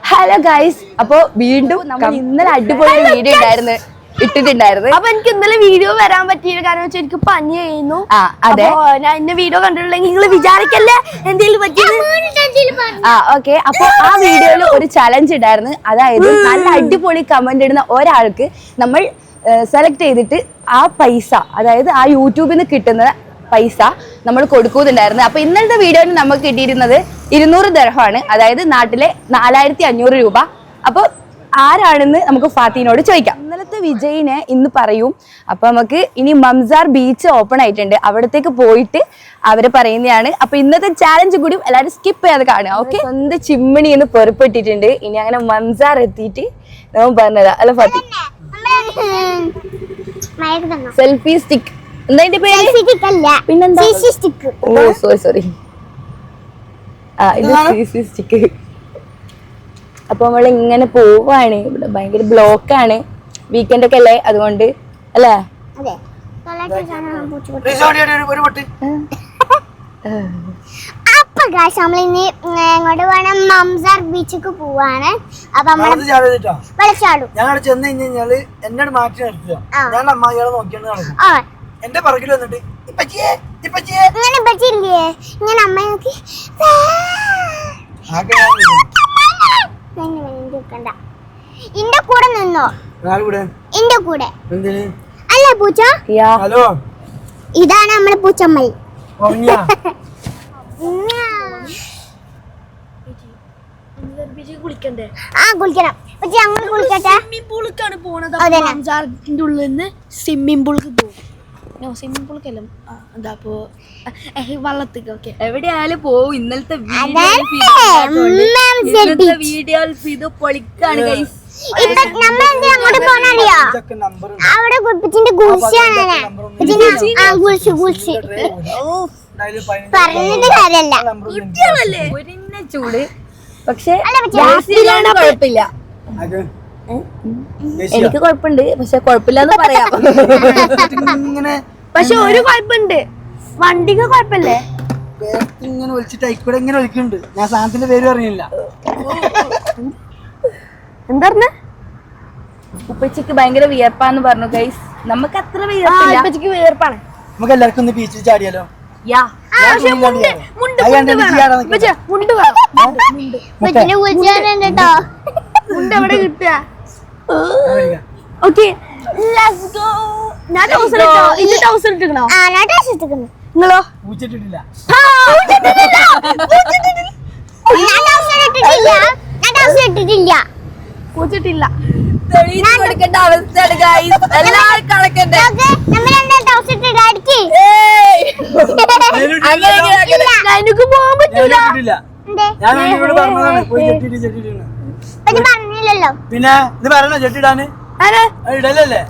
Hello guys, അപ്പൊ വീണ്ടും നമ്മൾ ഇന്നലെ അടിപൊളി വീഡിയോ ഇട്ടിട്ടുണ്ടായിരുന്നു. അപ്പൊ എനിക്ക് ഇന്നലെ വീഡിയോ വരാൻ പറ്റിയില്ല, കാരണം വെച്ചാൽ എനിക്ക് പനി ആയിരുന്നു. അതെ, ഞാൻ ഇന്ന വീഡിയോ കണ്ടിട്ടുണ്ടെങ്കിൽ നിങ്ങൾ വിചാരിക്കല്ലേ എന്തെങ്കിലും പറ്റിയത്. ഓക്കെ. അപ്പൊ ആ വീഡിയോയിൽ ഒരു ചലഞ്ച് ഉണ്ടായിരുന്നു. അതായത് നല്ല അടിപൊളി കമന്റ് ഇടുന്ന ഒരാൾക്ക് നമ്മൾ സെലക്ട് ചെയ്തിട്ട് ആ പൈസ, അതായത് ആ യൂട്യൂബിൽ നിന്ന് കിട്ടുന്ന പൈസ നമ്മൾ കൊടുക്കുന്നുണ്ടായിരുന്നു. അപ്പൊ ഇന്നത്തെ വീഡിയോയിൽ നമുക്ക് കിട്ടിയിരുന്നത് 200 ദിർഹമാണ്, അതായത് നാട്ടിലെ 4500 രൂപ. അപ്പൊ ആരാണെന്ന് നമുക്ക് ഫാത്തിനോട് ചോദിക്കാം. ഇന്നലത്തെ വിജയിനെ ഇന്ന് പറയും. അപ്പൊ നമുക്ക് ഇനി മംസാർ ബീച്ച് ഓപ്പൺ ആയിട്ടുണ്ട്, അവിടത്തേക്ക് പോയിട്ട് അവര് പറയുന്നതാണ്. അപ്പൊ ഇന്നത്തെ ചാലഞ്ച് കൂടി എല്ലാവരും സ്കിപ്പ് ചെയ്യാതെ കാണുക. ഓക്കെ, സ്വന്തം ചിമ്മിണി എന്ന് പെറുപ്പെട്ടിട്ടുണ്ട്. ഇനി അങ്ങനെ മംസാർ എത്തിയിട്ട് നമ്മൾ പറഞ്ഞതാ അല്ല ഫാത്തി. സെൽഫി സ്റ്റിക്ക് എന്താ പിന്നെന്താ? സോറി, ഇത് CC സ്റ്റിക്ക്. അപ്പൊ നമ്മൾ ഇങ്ങനെ പോവാണ്. ഇവിടെ ഭയങ്കര ബ്ലോക്കാണ്, വീക്കെൻഡ് ഒക്കെ അല്ലേ, അതുകൊണ്ട് അല്ലേ? നമ്മളിനി എങ്ങോട്ട് വേണം? മംസാർ ബീച്ചിക്ക് പോവാണ്. അപ്പൊ ഞങ്ങൾ ചെന്ന് കഴിഞ്ഞാല് എന്നോട് മാറ്റി നിർത്തുക. ഞാൻ അമ്മായികളെ നോക്കിയാണ് നടക്കും. എന്റെ പറകിൽ വന്നിട്ട് ഇങ്ങനെ പറ്റില്ലേ? ഇങ്ങനെ അമ്മ നോക്കി ഇന്റെ കൂടെ നിന്നോ? ഇന്റെ കൂടെ അല്ല പൂച്ച. ഹലോ, ഇതാണ് നമ്മളെ പൂച്ചമ്മൽ. കുളിക്കണ്ടേ? കുളിക്കണം. പക്ഷെ ഞങ്ങൾ കുളിക്കട്ടെ. സ്വിമ്മിംഗ് പൂളിലേക്കാണ് പോണത്. മംസാറിന്റെ ഉള്ളിൽ നിന്ന് സ്വിമ്മിംഗ് പൂളിക്ക് പോകും. സ്വിമ്മിംഗ് പൂളിക്കല്ല, എന്താ ഇപ്പോ വള്ളത്തേക്ക്. ഓക്കെ, എവിടെയായാലും പോവും. ഇന്നലത്തെ വീഡിയോ ഇത് പൊളിക്കാണ് ഗൈസ്. അവിടെ കുപ്പിച്ചിന്റെ ഗുൾസിയാണ്. പറഞ്ഞിട്ട് കാര്യല്ല, ചൂട്. പക്ഷെ കുഴപ്പമില്ല, എനിക്ക് കുഴപ്പമുണ്ട്. പക്ഷെ കുഴപ്പമില്ലാന്ന് പറയാം. പക്ഷെ ഒരു കുഴപ്പമുണ്ട്, വണ്ടിക്ക് കുഴപ്പമില്ലേ? ഇങ്ങനെ ഒളിച്ചിട്ട് ഇങ്ങനെ ഇങ്ങനെ ഒളിക്കുന്നുണ്ട്. ഞാൻ സാധനത്തിന്റെ പേര് പറഞ്ഞില്ല. എന്താ പറഞ്ഞ? ഉപ്പച്ചിക്ക് ഭയങ്കര വിയർപ്പാന്ന് പറഞ്ഞു ഗൈസ്. നമുക്ക് അത്ര വിയർപ്പില്ല, വിയർപ്പാണ്. നമുക്ക് എല്ലാവർക്കും ഒന്ന് ബീച്ചിൽ ചാടിയാലോ? എവിടെ കിട്ടുക? ഓക്കെ, ഞാൻ ടൗസർ ഇട്ടിക്കണോ? നിങ്ങളോ? പൂച്ചിട്ടിട്ടില്ല. പൂച്ചിട്ടില്ല. കൊടുക്കേണ്ട അവസ്ഥയാണ് ഗൈസ്. എല്ലാവരും കളക്കണ്ടേ? എനിക്ക് പോകാൻ പറ്റൂല. പിന്നെ ഇത് പറയണോ ചെട്ടിടാന്? ഇടലല്ലേ?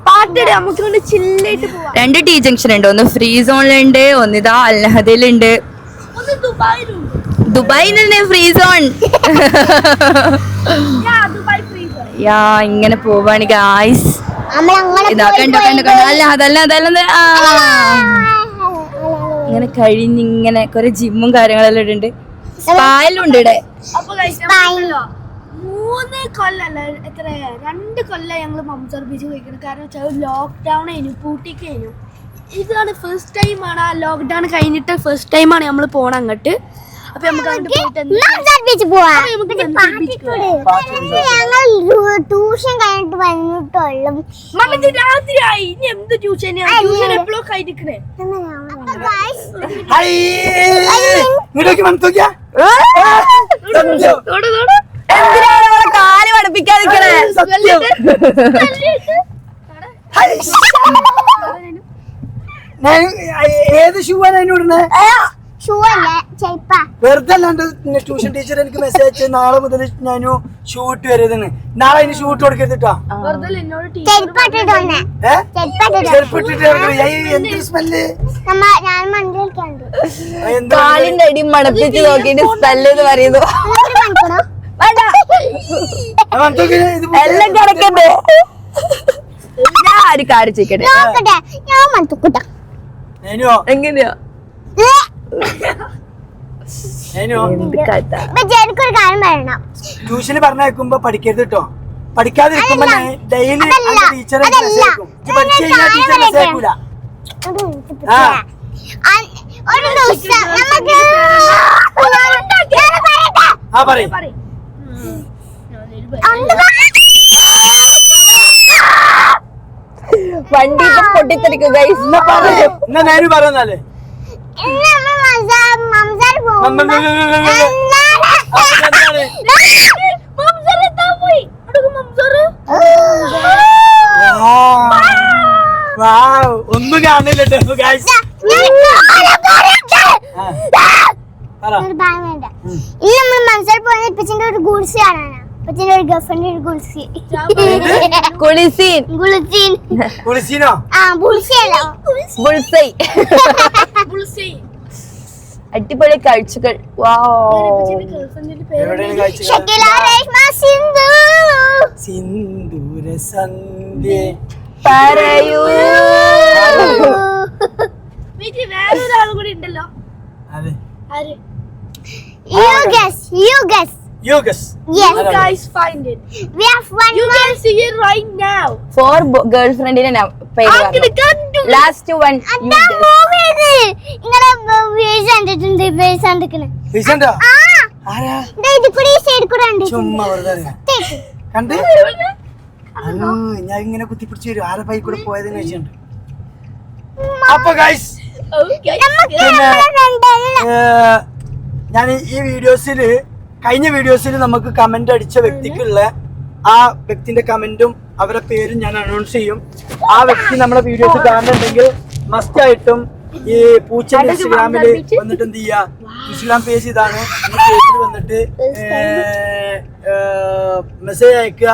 പാട്ടിട, നമുക്ക് ചില്ലായിട്ട് പോവാം. 2 T ജംഗ്ഷൻ ഉണ്ട്. ഒന്ന് ഫ്രീ സോണിലുണ്ട്, ഒന്നിതാ അൽഹദയിലുണ്ട്. ദുബായിലുണ്ട് ഫ്രീ സോൺ. ഇങ്ങനെ പോവാണ് ഗായ്സ്. ഇതാ കണ്ടോ അല്ല അതല്ല ഇങ്ങനെ കഴിഞ്ഞിങ്ങനെ കൊറേ ജിമ്മും കാര്യങ്ങളെല്ലാം ഉണ്ട്. സ്പായിലുണ്ട് ഇവിടെ. 3 കൊല്ലല്ല, എത്ര 2 കൊല്ലം ഞങ്ങള് മംസാർ ബീച്ച് കഴിക്കണം. കാരണം വെച്ചാൽ ലോക്ക്ഡൌൺ കഴിഞ്ഞു, പൂട്ടിക്ക് കഴിഞ്ഞു. ഇതാണ് ഫസ്റ്റ് ടൈമാണ്, ആ ലോക്ക്ഡൌൺ കഴിഞ്ഞിട്ട് ഫസ്റ്റ് ടൈമാണ് നമ്മൾ പോണ അങ്ങോട്ട്. അപ്പൊ നമുക്ക് ട്യൂഷൻ കഴിഞ്ഞിട്ട് വന്നിട്ടുള്ളൂ. രാത്രിയായി, ഇനി എന്ത് ട്യൂഷൻ എപ്പോഴും കഴിഞ്ഞിരിക്കണേ. കാല് പഠിപ്പിക്കാതിരിക്കണേ. ഏത് ഷൂ ആണ് അതിനോട്? വെറുതെ അല്ലാണ്ട് ട്യൂഷൻ ടീച്ചർ എനിക്ക് മെസ്സേജ് അയച്ചു, നാളെ മുതൽ ഞാൻ ഷൂ ഇട്ട് വരരുതെന്ന്. നാളെ അതിന് ഷൂ ഇട്ട് കൊടുക്കരുതിട്ടാ. കാലിന്റെ അടി മണപ്പിച്ച് നോക്കിട്ട് സ്മെല്ല് എന്ന് പറയുന്നു. എല്ലാം കിടക്കണ്ടേ? ഞാൻ ഒരു കാര്യം ചോദിക്കട്ടെ, എങ്ങനെയാ എന്ത് കഥ. എനിക്കൊരു കാര്യം പറയണം. ട്യൂഷന് പറഞ്ഞേക്കുമ്പോ പഠിക്കരുത് കേട്ടോ. പഠിക്കാതിരിക്കുമ്പോ ഡെയിലി ടീച്ചറെ മെസ്സേജ് അയക്കും. പഠിച്ചു കഴിഞ്ഞാൽ ടീച്ചർ മെസ്സേജ് അയക്കൂല. ഒരു ദിവസം നമുക്ക് പറയും വണ്ടി ഇപ്പൊ പൊട്ടിത്തെറിക്കും ഗൈസ്. എന്നാ ഞാനും പറയുന്നാലേ ഒന്നും കാണില്ല. ഇന്ന് നമ്മൾ മനസ്സിൽ പോയത് ഇപ്പച്ചിന്റെ ഒരു ഗുൾസി കാണാനാ. ഇപ്പച്ചിന്റെ ഒരു ഗേൾഫ്രണ്ട് ഒരു ഗുൾസി. കുളിസീൻ. ഗുൾസീൻ. കുളിസീനോ? ബുൾസി അല്ല. ബുൾസൈ. അടിപൊളി കാഴ്ചകൾ. ഷക്കീല രേഷ്മ സിന്ധു. സിന്ദൂര സന്ധ്യ പറയൂ. വേറൊരാളും കൂടി ഉണ്ടല്ലോ. അതെ. ആര്? You guess. Yogas. Yes. You guys find it. We have one You more. can see it right now. 4 ഗേൾഫ്രണ്ടിനെ പേര് പറഞ്ഞു. ലാസ്റ്റ് വൺ അതാ മൂവി ഇത്. ഇങ്ങനെ വേഴ്സ് കണ്ടിട്ടുണ്ട്. വേഴ്സ് കണ്ടിരിക്കണേ. വിസണ്ട ആ. ആരാ? ഇത് കൂടി ഈ സൈഡ് കൂടെ ഉണ്ട്. ചുമ്മാ വെറുതെ കണ്ട്. അല്ലോ ഞാൻ ഇങ്ങനെ കുത്തിപ്പിടിച്ച് വരും. ആരെ പൈ കൂടെ പോയതെന്ന് വെച്ചിട്ടുണ്ട്. അപ്പൊ ഗൈസ് ഞാൻ ഈ വീഡിയോസില് കഴിഞ്ഞ വീഡിയോസിൽ നമുക്ക് കമന്റ് അടിച്ച വ്യക്തിക്കുള്ള ആ വ്യക്തിന്റെ കമന്റും അവരുടെ പേരും ഞാൻ അനൗൺസ് ചെയ്യും. ആ വ്യക്തി നമ്മളെ വീഡിയോസ് കാണുന്നുണ്ടെങ്കിൽ മസ്റ്റ് ആയിട്ടും ഈ പൂച്ചന്റെ ഇൻസ്റ്റാഗ്രാമില് വന്നിട്ട് എന്ത് ചെയ്യാ, ഇൻസ്റ്റാഗ്രാം പേജ് ഇതാണ്, ഈ പേജിൽ വന്നിട്ട് മെസ്സേജ് അയക്കുക.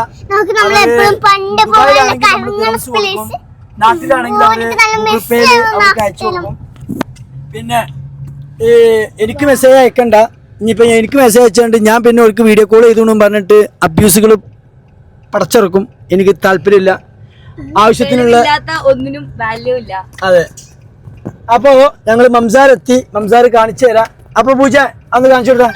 നാട്ടിലാണെങ്കിൽ ഗൂഗിൾ പേയിൽ അവർക്ക് അയച്ചു കൊടുക്കും. പിന്നെ എനിക്ക് മെസ്സേജ് അയക്കണ്ട. ഇനിയിപ്പോൾ എനിക്ക് മെസ്സേജ് അയച്ചുകൊണ്ട് ഞാൻ പിന്നെ അവർക്ക് വീഡിയോ കോൾ ചെയ്തുകൊണ്ടും പറഞ്ഞിട്ട് അബ്യൂസുകൾ പടച്ചിറക്കും. എനിക്ക് താല്പര്യമില്ല. ആവശ്യത്തിനുള്ള ഒന്നിനും വാല്യൂ ഇല്ല. അതെ. അപ്പോ ഞങ്ങൾ മംസാർ എത്തി. മംസാർ കാണിച്ചു തരാം. അപ്പൊ പൂജ അന്ന് കാണിച്ചു കൊടുത്താ.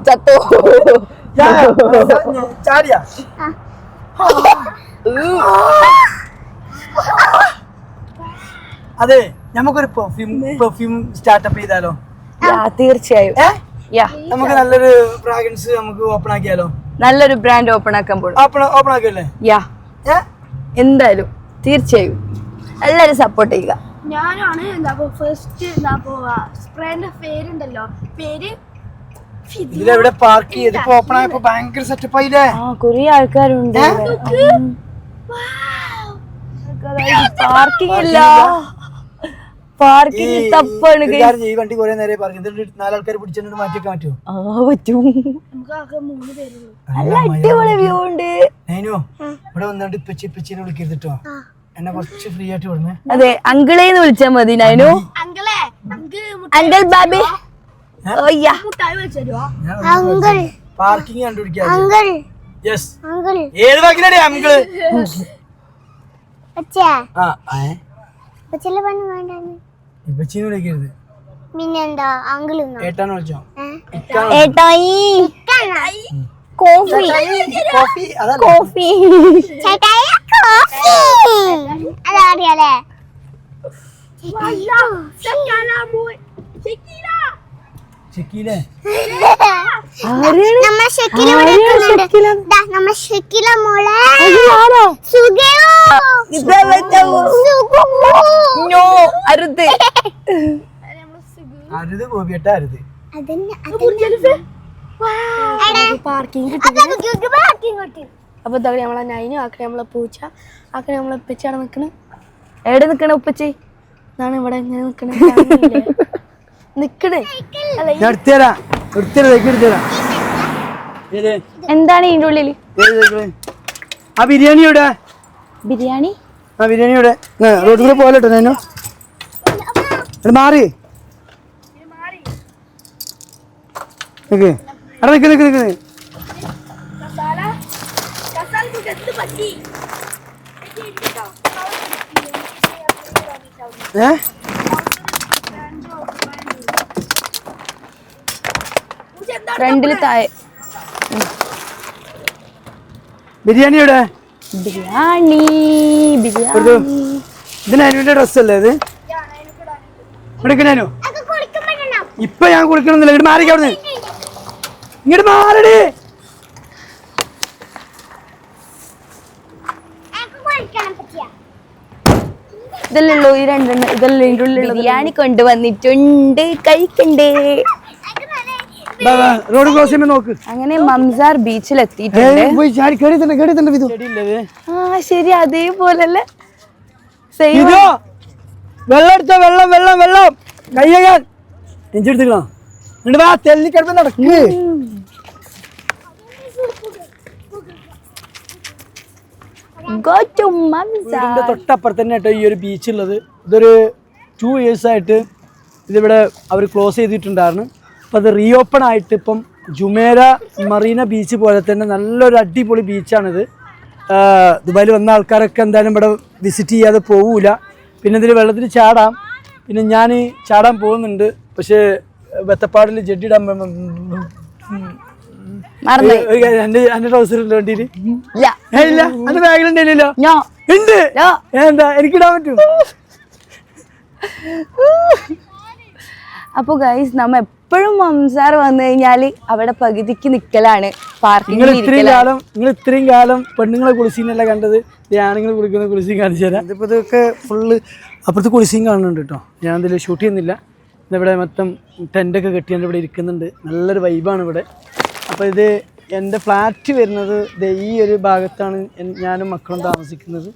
ചത്തോ ചാടിയാ? അതെ, നമുക്കൊരു പെർഫ്യൂം സ്റ്റാർട്ടപ്പ് ചെയ്താലോ? തീർച്ചയായും. നമുക്ക് നല്ലൊരു ഫ്രാഗ്രൻസ് നമുക്ക് ഓപ്പൺ ആക്കിയാലോ? നല്ലൊരു ബ്രാൻഡ് ഓപ്പൺ ആക്കാൻ പോകും. ഓപ്പൺ ആക്കിയല്ലേ? എന്തായാലും തീർച്ചയായും എല്ലാരും സപ്പോർട്ട് ചെയ്യുക. ഞാനാണ് ഫസ്റ്റ് സ്പ്രേന്റെ പേരുണ്ടല്ലോ, പേര് ഇതിലെവിടെ പാർക്ക് ചെയ്തിപ്പോ ഓപ്പൺ ആയപ്പോ ഭയങ്കര സെറ്റപ്പ് ആയില്ലേ? കൊറേ ആൾക്കാരുണ്ട്. പാർക്കിംഗ് ഇല്ല. പാർക്കിംഗ് തപ്പാണ്. ഈ വണ്ടി കുറെ നേരം പറഞ്ഞു. 4 ആൾക്കാർ പിടിച്ചിട്ട് മാറ്റിയൊക്കെ പറ്റുമോ? പറ്റും. നല്ല അടിപൊളി വ്യൂ ഉണ്ട്. ഇവിടെ വന്നോണ്ട് ഇപ്പച്ചിനെ വിളിക്കരുതിട്ടോ. എന്നെ കുറച്ച് ഫ്രീ ആയിട്ട് വിടുന്നേ. അതെ, അങ്കിളേന്ന് വിളിച്ചാ മതി. നൈനു അങ്കിൾ ബാബി. പാർക്കിംഗ് കണ്ടുപിടിക്കാം. ഏത് വാക്കിനാണ് അങ്കിള്? ഇപ്പച്ചിനെ വിളിക്കരുത്. പിന്നെന്താ അങ്കിള് ഏട്ടാന്ന് വിളിച്ചോ? ഏട്ടായി കോഫി കോഫി കോഫി അതറിയാലേ? ഷക്കീലേ? നമ്മ ഷക്കീല മോളെ അരുത് അരുത് ഗോപിയേട്ടാ അരുത്. അപ്പൊ നമ്മളെ നൈനും ആക്കണേ, നമ്മളെ പൂച്ച ആക്കണേ, നമ്മളെ ഉപ്പച്ചാണ് നിക്കണേ. എവിടെ നിക്കണ ഉപ്പച്ചി? ഇതാണ് ഇവിടെ ഇങ്ങനെ നിക്കണേ നിക്കണേ. എന്താണ് ഇതിന്റെ ഉള്ളില്? ആ ബിരിയാണി എവിടെ? ബിരിയാണി ഇവിടെ റോഡ് കൂടെ പോകലട്ടോ. ഞാനോ മാറി അവിടെ നിക്ക് എന്ത് പറ്റി ഫ്രണ്ടില് താഴെ ബിരിയാണിയുടെ ബിരിയാണി ഇതിന് അനുവിന്റെ ഡ്രസ്സല്ലേ ഇത്? എടുക്കണേനു ഇപ്പൊ ഞാൻ കുളിക്കണമെന്നില്ല. ഇങ്ങോട്ട് മാറിക്ക അവിടുന്ന്. ഇങ്ങോട്ട് മാറടി. ഇതല്ലുള്ളൂ ഈ രണ്ടെണ്ണം ഇതല്ലേ ഇതിൻ്റെ ഉള്ളിലുള്ള ബിരിയാണി കൊണ്ടുവന്നിട്ടുണ്ട് കഴിക്കണ്ടേ. റോഡ് ക്രോസ് ചെയ്യുമ്പോ നോക്ക്. അങ്ങനെ മംസാർ ബീച്ചിൽ എത്തിയിട്ടുണ്ട്. ആ ശരി അതേപോലല്ലേ വെള്ളം എടുത്തോ. വെള്ളം വെള്ളം വെള്ളം കയ്യകാൻ നെഞ്ചെടുത്തിക്കണോ? എന്നിട്ട് വാ തെല്ലിക്കിടപ്പ് നടക്ക്. വീടിന്റെ തൊട്ടപ്പുറത്ത് തന്നെ കേട്ടോ ഈ ഒരു ബീച്ച് ഉള്ളത്. ഇതൊരു 2 years ആയിട്ട് ഇതിവിടെ അവർ ക്ലോസ് ചെയ്തിട്ടുണ്ടായിരുന്നു. അപ്പം അത് റീഓപ്പൺ ആയിട്ട് ഇപ്പം ജുമേര മറീന ബീച്ച് പോലെ തന്നെ നല്ലൊരു അടിപൊളി ബീച്ചാണിത്. ദുബായിൽ വന്ന ആൾക്കാരൊക്കെ എന്തായാലും ഇവിടെ വിസിറ്റ് ചെയ്യാതെ പോകൂല. പിന്നെ ഇതിൽ വെള്ളത്തിൽ ചാടാം. പിന്നെ ഞാൻ ചാടാൻ പോകുന്നുണ്ട്. പക്ഷേ വെത്തപ്പാടിൽ ജഡ്ഡിടാൻ എന്റെ ട്രൗസറിന്റെ വണ്ടിയിൽ ഇല്ല. എന്റെ ബാഗിലുണ്ടല്ലോ ഉണ്ട്. എന്താ എനിക്കിടാൻ പറ്റൂ? അപ്പൊ ഗൈസ് നമ്മ എപ്പോഴും മംസാർ വന്നു കഴിഞ്ഞാല് അവിടെ പകുതിക്ക് നിക്കലാണ്. നിങ്ങൾ ഇത്രയും കാലം പെണ്ണുങ്ങളെ കുളിസീനല്ല കണ്ടത്. ആണുങ്ങൾ കുളിക്കുന്ന കുളിസീൻ കാണിച്ചു തരാം. ഇതിപ്പോ ഇതൊക്കെ ഫുള്ള് അപ്പുറത്ത് കുളിസീൻ കാണുന്നുണ്ട് കേട്ടോ. ഞാൻ ഇതിൽ ഷൂട്ട് ചെയ്യുന്നില്ല. ഇതിവിടെ മൊത്തം ടെൻ്റൊക്കെ കെട്ടിയാണ്ട് ഇവിടെ ഇരിക്കുന്നുണ്ട്. നല്ലൊരു വൈബാണ് ഇവിടെ. അപ്പോൾ ഇത് എൻ്റെ ഫ്ലാറ്റ് വരുന്നത് ഈ ഒരു ഭാഗത്താണ് ഞാനും മക്കളും താമസിക്കുന്നത്.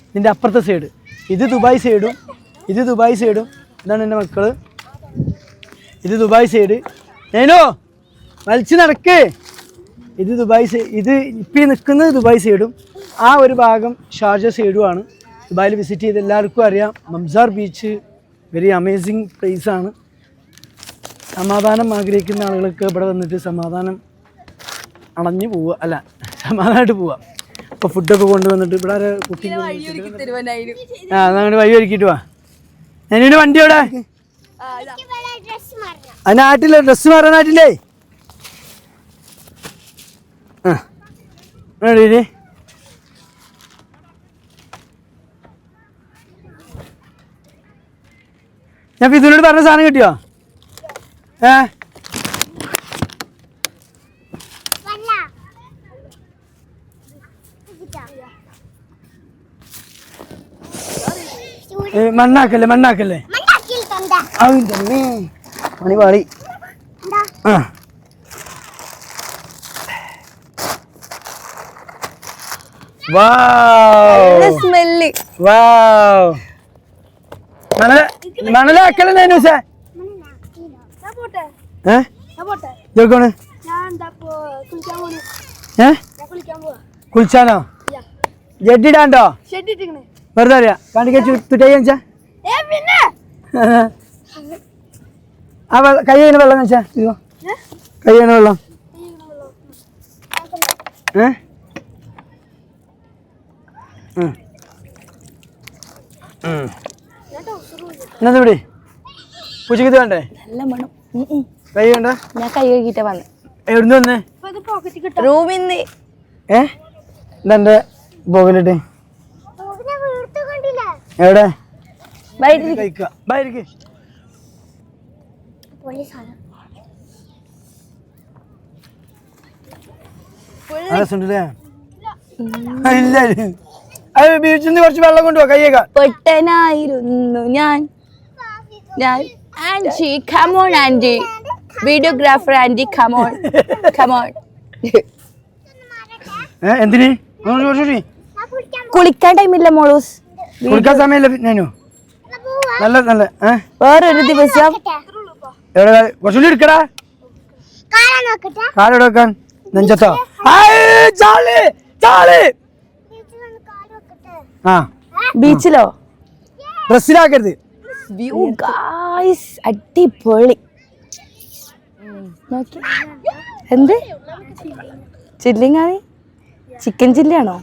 ഇതിൻ്റെ അപ്പുറത്തെ സൈഡ് ഇത് ദുബായ് സൈഡും ഇതാണ് എൻ്റെ മക്കൾ. ഇത് ദുബായ് സൈഡ്. ഞാനോ വലിച്ചു നടക്ക്. ഇത് ദുബായ് ഇത് ഇപ്പം നിൽക്കുന്നത് ദുബായ് സൈഡും ആ ഒരു ഭാഗം ഷാർജ സൈഡുമാണ്. ദുബായിൽ വിസിറ്റ് ചെയ്ത് എല്ലാവർക്കും അറിയാം. മംസാർ ബീച്ച് വെരി അമേസിങ് പ്ലേസാണ്. സമാധാനം ആഗ്രഹിക്കുന്ന ആളുകൾക്ക് ഇവിടെ വന്നിട്ട് സമാധാനം അണഞ്ഞു പോവുക, അല്ല സമാധാനമായിട്ട് പോവുക. അപ്പോൾ ഫുഡൊക്കെ കൊണ്ടുവന്നിട്ട് ഇവിടെ കുട്ടി അങ്ങനെ വഴി ഒരുക്കിയിട്ട് വാ. ഞാനൊരു വണ്ടി എവിടെ? ആ നാട്ടിലെ ഡ്രസ്സ് മാറാൻ നാട്ടിലേ. ഞാൻ ഇതിനോട് പറഞ്ഞ സാധനം കിട്ടിയോ? മണ്ണാക്കല്ലേ മണി പാളി. സ്മെല്ല് മണലാക്കല്ലേ കുളിച്ചാനോ? ജഡ്ഡിടാണ്ടോ? വെറുതെ അറിയാ കാണിക്കാ ആ കൈ കഴിയണ വെള്ളം വെച്ചാ കൈ കഴിയണ വെള്ളം എന്നത് ഇവിടെ പൂച്ചക്ക് വേണ്ടേ? നല്ല മണം. കൈ വേണ്ട. ഞാൻ കൈ കഴുകിട്ടാ വന്നെ. എവിടുന്ന് വന്നേ? റൂമിന്ന്. ഇതെന്റെ പോകലിട്ട് എവിടെ? ബീച്ചിൽ നിന്ന് കുറച്ച് വെള്ളം കൊണ്ടുപോവാ കയ്യേക്കാ. പൊട്ടനായിരുന്നു ഞാൻ. Aunty come on aunty, videographer aunty come on. എന്തിന്? കുളിക്കാൻ ടൈമില്ല മോളൂസ്. കുളിക്കാൻ സമയമില്ല. ഞാനോ നല്ല വേറൊരു ദിവസം എവിടെ കുറച്ചുകൂടി എടുക്കടാ. കാലെവിടെ വെക്കാൻ? നെഞ്ചത്തോ? ആ ബീച്ചിലോ? ഡ്രസ്സിലാക്കരുത്. വ്യൂ ഗായ്സ് അടിപൊളി. എന്ത് ചില്ലിങ് ആണ്? ചിക്കൻ ചില്ലിയാണോ?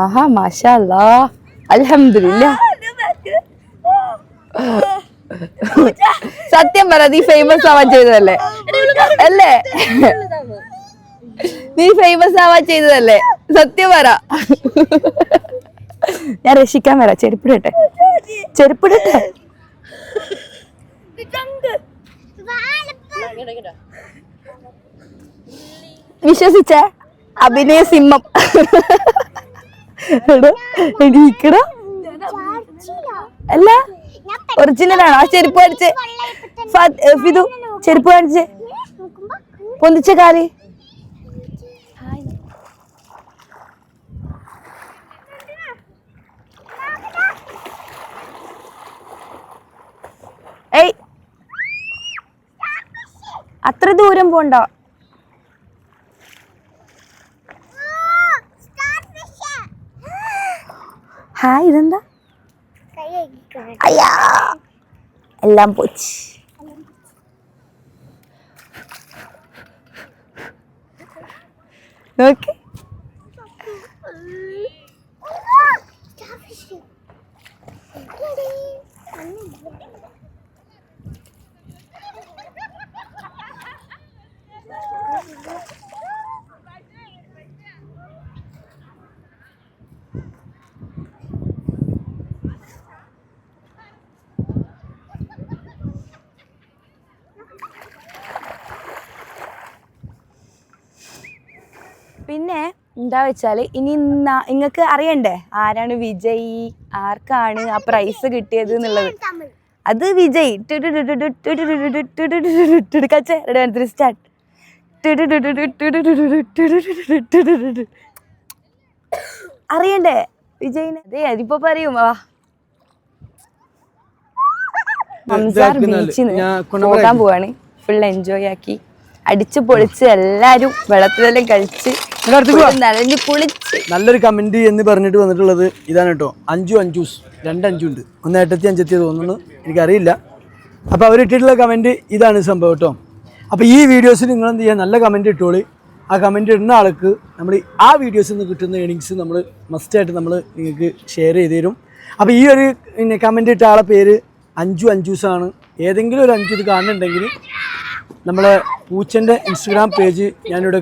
ആഹാ മാഷാ അല്ലാ അൽഹംദുലില്ലാ. സത്യം പറ, നീ ഫേമസ് ആവാൻ ചെയ്തതല്ലേ അല്ലേ? നീ ഫേമസ് ആവാൻ ചെയ്തതല്ലേ? സത്യം പറ. ഞാൻ രക്ഷിക്കാൻ വരാം. ചെരുപ്പിടട്ടെ. വിശ്വസിച്ചേ, അഭിനയ സിംഹം. എണീക്കട അല്ല, ഒറിജിനൽ ആണോ? ആ ചെരുപ്പ് കാണിച്ച് ഫിദു, ചെരുപ്പ് കാണിച്ച് പൊന്തിച്ച കാല്. ഏയ്, അത്ര ദൂരം പോണ്ട. ഹായ്, ഇതെന്താ? അയ്യാ, എല്ലാം പോച്ച്. നോക്ക്, പിന്നെ എന്താ വെച്ചാല് ഇനി നിങ്ങക്ക് അറിയണ്ടേ ആരാണ് വിജയി, ആർക്കാണ് ആ പ്രൈസ് കിട്ടിയത് എന്നുള്ളത്. അത് വിജയ്. സ്റ്റാർട്ട്. അറിയണ്ടേ വിജയിനെ? അതെ, അതിപ്പോ പറയും. ഹംസാർ ബീച്ചിന്ന് പോകാൻ പോവാണ്. ഫുൾ എൻജോയ് ആക്കി അടിച്ചു പൊളിച്ച് എല്ലാരും വെള്ളത്തിലെല്ലാം കളിച്ച് നനഞ്ഞു കുളിച്ച്. നല്ലൊരു കമന്റ് എന്ന് പറഞ്ഞിട്ട് വന്നിട്ടുള്ളത് ഇതാണ് കേട്ടോ. അഞ്ചൂസ് 2 അഞ്ചുണ്ട്. ഒന്ന് ഏട്ടത്തി അഞ്ചെത്തി തോന്നുന്നു, എനിക്കറിയില്ല. അപ്പോൾ അവരിട്ടിട്ടുള്ള കമന്റ് ഇതാണ് സംഭവം കേട്ടോ. അപ്പോൾ ഈ വീഡിയോസിൽ നിങ്ങൾ എന്ത് ചെയ്യുക, നല്ല കമന്റ് ഇട്ടോളി. ആ കമന്റ് ഇടുന്ന ആൾക്ക് നമ്മൾ ആ വീഡിയോസിൽ നിന്ന് കിട്ടുന്ന ഏണിങ്സ് നമ്മൾ മസ്റ്റായിട്ട് നമ്മൾ നിങ്ങൾക്ക് ഷെയർ ചെയ്ത് തരും. അപ്പോൾ ഈ ഒരു കമന്റ് ഇട്ട ആളെ പേര് അഞ്ചൂസാണ്. ഏതെങ്കിലും ഒരു 5 ഇത് കാണുന്നുണ്ടെങ്കിൽ നമ്മളെ പൂച്ചൻ്റെ ഇൻസ്റ്റഗ്രാം പേജ് ഞാനിവിടെ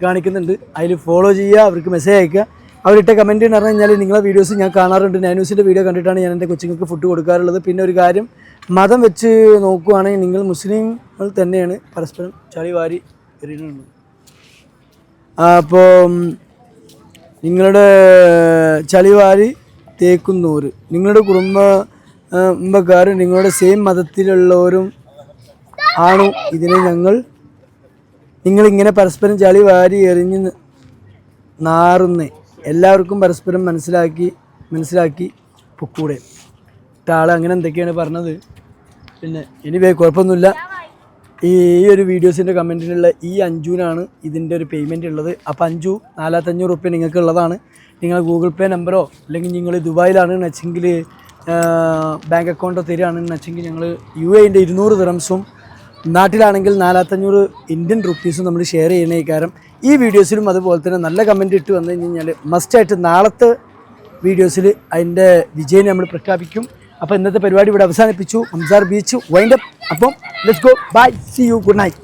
കാണിക്കുന്നുണ്ട്. അതിൽ ഫോളോ ചെയ്യുക, അവർക്ക് മെസ്സേജ് അയക്കുക. അവരിട്ട കമൻറ്റ് എന്ന് പറഞ്ഞു കഴിഞ്ഞാൽ നിങ്ങളെ വീഡിയോസ് ഞാൻ കാണാറുണ്ട്. നാനൂസിൻ്റെ വീഡിയോ കണ്ടിട്ടാണ് ഞാൻ എൻ്റെ കൊച്ചുങ്ങൾക്ക് ഫുഡ് കൊടുക്കാറുള്ളത്. പിന്നെ ഒരു കാര്യം, മതം വെച്ച് നോക്കുകയാണെങ്കിൽ നിങ്ങൾ മുസ്ലിങ്ങൾ തന്നെയാണ് പരസ്പരം ചളി വാരി എറിയുന്നത്. അപ്പോൾ നിങ്ങളുടെ ചളിവാരി തേക്കുന്നവർ, നിങ്ങളുടെ കുടുംബക്കാർ നിങ്ങളുടെ സെയിം മതത്തിലുള്ളവരും ആണോ ഇതിനെ നിങ്ങളിങ്ങനെ പരസ്പരം ചളി വാരി എറിഞ്ഞ് നാറുന്നേ? എല്ലാവർക്കും പരസ്പരം മനസ്സിലാക്കി പൊക്കൂടെ ആൾ അങ്ങനെ എന്തൊക്കെയാണ് പറഞ്ഞത്. പിന്നെ എനിവേ കുഴപ്പമൊന്നുമില്ല. ഈ ഒരു വീഡിയോസിൻ്റെ കമൻറ്റിലുള്ള ഈ അഞ്ചൂനാണ് ഇതിൻ്റെ ഒരു പേയ്മെൻറ്റ് ഉള്ളത്. അപ്പോൾ 4500 റുപ്യ നിങ്ങൾക്ക് ഉള്ളതാണ്. നിങ്ങൾ ഗൂഗിൾ പേ നമ്പറോ അല്ലെങ്കിൽ നിങ്ങൾ ദുബായിലാണെന്ന് വെച്ചെങ്കിൽ ബാങ്ക് അക്കൗണ്ടോ തരികയാണെന്ന് വെച്ചെങ്കിൽ ഞങ്ങൾ UAE-ൻ്റെ 200 ദിറംസും നാട്ടിലാണെങ്കിൽ 4500 ഇന്ത്യൻ റുപ്പീസും നമ്മൾ ഷെയർ ചെയ്യുന്ന കാരണം ഈ വീഡിയോസിലും അതുപോലെ തന്നെ നല്ല കമൻറ്റ് ഇട്ട് വന്നു കഴിഞ്ഞാൽ മസ്റ്റായിട്ട് നാളത്തെ വീഡിയോസിൽ അതിൻ്റെ വിജയം നമ്മൾ പ്രഖ്യാപിക്കും. അപ്പോൾ ഇന്നത്തെ പരിപാടി ഇവിടെ അവസാനിപ്പിച്ചു. ഹംസാർ ബീച്ച് വൈൻഡപ്പ്. അപ്പം let's go, bye, see you, good night.